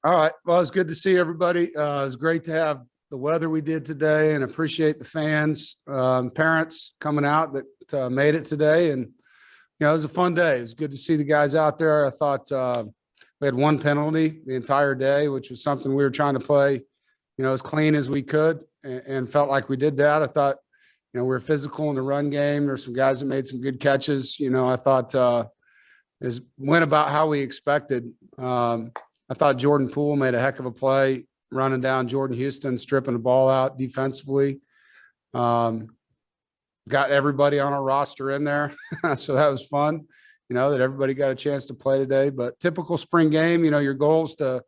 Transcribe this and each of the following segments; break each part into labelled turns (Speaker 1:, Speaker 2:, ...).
Speaker 1: All right. Well, it's good to see everybody. It was great to have the weather we did today, and appreciate the fans, parents coming out that made it today. And it was a fun day. It was good to see the guys out there. I thought we had one penalty the entire day, which was something we were trying to play, as clean as we could, and felt like we did that. I thought, we were physical in the run game. There's some guys that made some good catches. I thought it went about how we expected. I thought Jordan Poole made a heck of a play running down Jordan Houston, stripping the ball out defensively. Got everybody on our roster in there. So that was fun, that everybody got a chance to play today. But typical spring game, your goal is to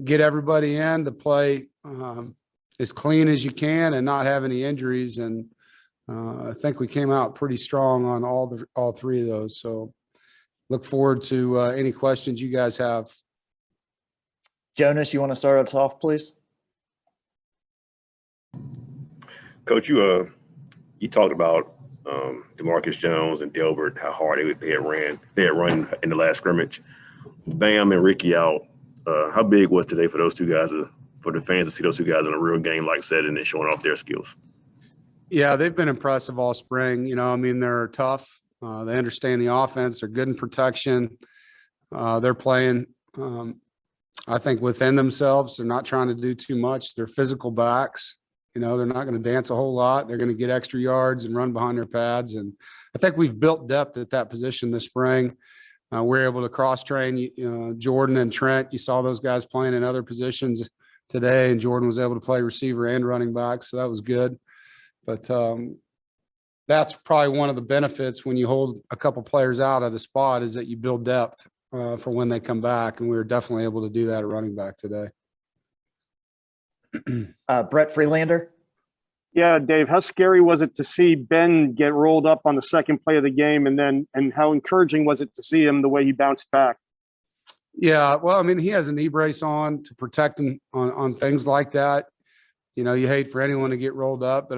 Speaker 1: get everybody in to play as clean as you can and not have any injuries. And I think we came out pretty strong on all three of those. So look forward to any questions you guys have.
Speaker 2: Jonas, you want to start us off, please?
Speaker 3: Coach, you talked about DeMarcus Jones and Delbert, how hard they had run in the last scrimmage. Bam and Ricky out. How big was today for those two guys, for the fans to see those two guys in a real game-like setting and showing off their skills?
Speaker 1: Yeah, they've been impressive all spring. They're tough. They understand the offense. They're good in protection. They're playing, I think, within themselves. They're not trying to do too much. They're physical backs. They're not going to dance a whole lot. They're going to get extra yards and run behind their pads. And I think we've built depth at that position this spring. We're able to cross-train, Jordan and Trent. You saw those guys playing in other positions today, and Jordan was able to play receiver and running back, so that was good. But that's probably one of the benefits when you hold a couple players out of the spot, is that you build depth for when they come back, and we were definitely able to do that at running back today.
Speaker 2: Brett Freelander.
Speaker 4: Yeah, Dave, how scary was it to see Ben get rolled up on the second play of the game, and how encouraging was it to see him the way he bounced back?
Speaker 1: Yeah, well, he has a knee brace on to protect him on things like that. You hate for anyone to get rolled up, but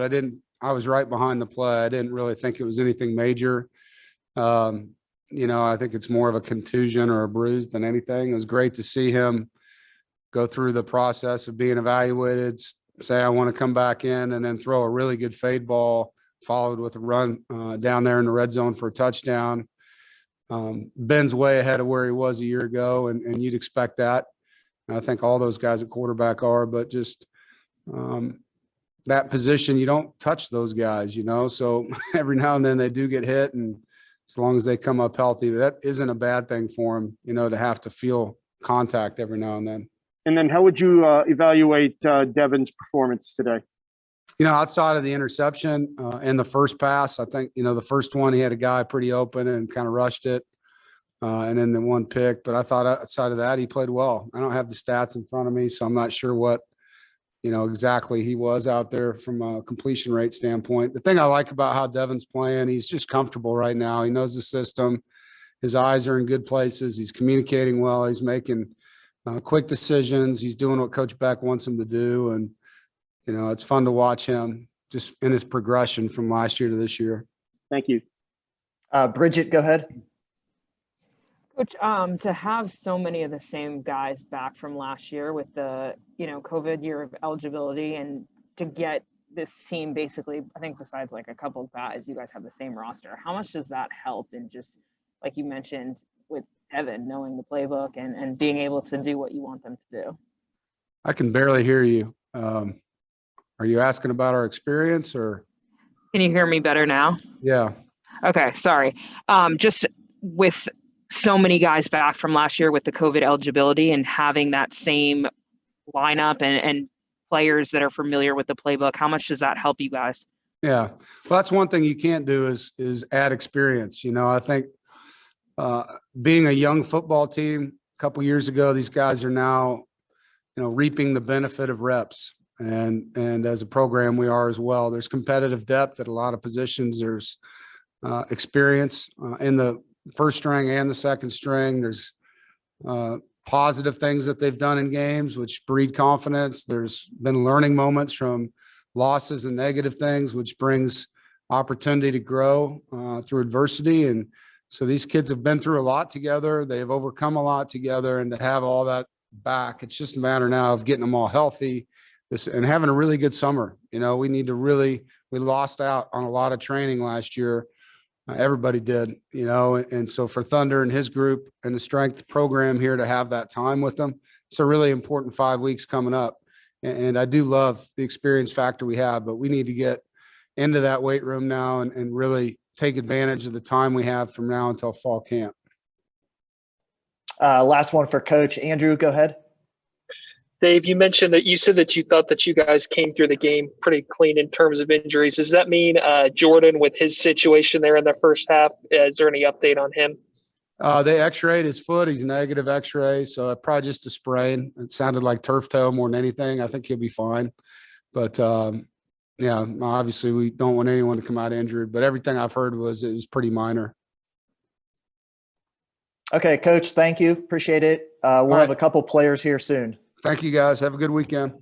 Speaker 1: I was right behind the play. I didn't really think it was anything major. I think it's more of a contusion or a bruise than anything. It was great to see him go through the process of being evaluated, say, I want to come back in, and then throw a really good fade ball followed with a run down there in the red zone for a touchdown. Ben's way ahead of where he was a year ago, and you'd expect that. And I think all those guys at quarterback are, but just that position, you don't touch those guys, so every now and then they do get hit, and as long as they come up healthy, that isn't a bad thing for them, to have to feel contact every now and then.
Speaker 4: And then how would you evaluate Devin's performance today?
Speaker 1: Outside of the interception and the first pass, I think, the first one, he had a guy pretty open and kind of rushed it. And then the one pick, but I thought outside of that, he played well. I don't have the stats in front of me, so I'm not sure what, exactly he was out there from a completion rate standpoint. The thing I like about how Devin's playing, he's just comfortable right now. He knows the system. His eyes are in good places. He's communicating well. He's making quick decisions. He's doing what Coach Beck wants him to do. And, it's fun to watch him just in his progression from last year to this year.
Speaker 4: Thank you.
Speaker 2: Bridget, go ahead.
Speaker 5: Coach, to have so many of the same guys back from last year with the, COVID year of eligibility, and to get this team basically, I think besides like a couple of guys, you guys have the same roster. How much does that help in just, like you mentioned, with Evan knowing the playbook and being able to do what you want them to do?
Speaker 1: I can barely hear you. Are you asking about our experience, or?
Speaker 5: Can you hear me better now?
Speaker 1: Yeah.
Speaker 5: Okay, sorry. Just with so many guys back from last year with the COVID eligibility and having that same lineup and players that are familiar with the playbook, how much does that help you guys?
Speaker 1: Yeah, well, that's one thing you can't do is add experience. I think being a young football team a couple years ago, these guys are now, reaping the benefit of reps. And as a program, we are as well. There's competitive depth at a lot of positions. There's experience in the first string and the second string. There's positive things that they've done in games, which breed confidence. There's been learning moments from losses and negative things, which brings opportunity to grow through adversity. And so these kids have been through a lot together. They've overcome a lot together, and to have all that back. It's just a matter now of getting them all healthy and having a really good summer. You know, we lost out on a lot of training last year. Everybody did, you know, and so for Thunder and his group and the strength program here to have that time with them, it's a really important 5 weeks coming up. And I do love the experience factor we have, but we need to get into that weight room now and really take advantage of the time we have from now until fall camp.
Speaker 2: Last one for Coach. Andrew, go ahead.
Speaker 6: Dave, you said that you thought that you guys came through the game pretty clean in terms of injuries. Does that mean Jordan, with his situation there in the first half, is there any update on him?
Speaker 1: They x-rayed his foot. He's negative x-ray. So probably just a sprain. It sounded like turf toe more than anything. I think he'll be fine. But yeah, obviously we don't want anyone to come out injured, but everything I've heard was it was pretty minor.
Speaker 2: Okay, Coach, thank you. Appreciate it. We'll have a couple players here soon.
Speaker 1: Thank you guys. Have a good weekend.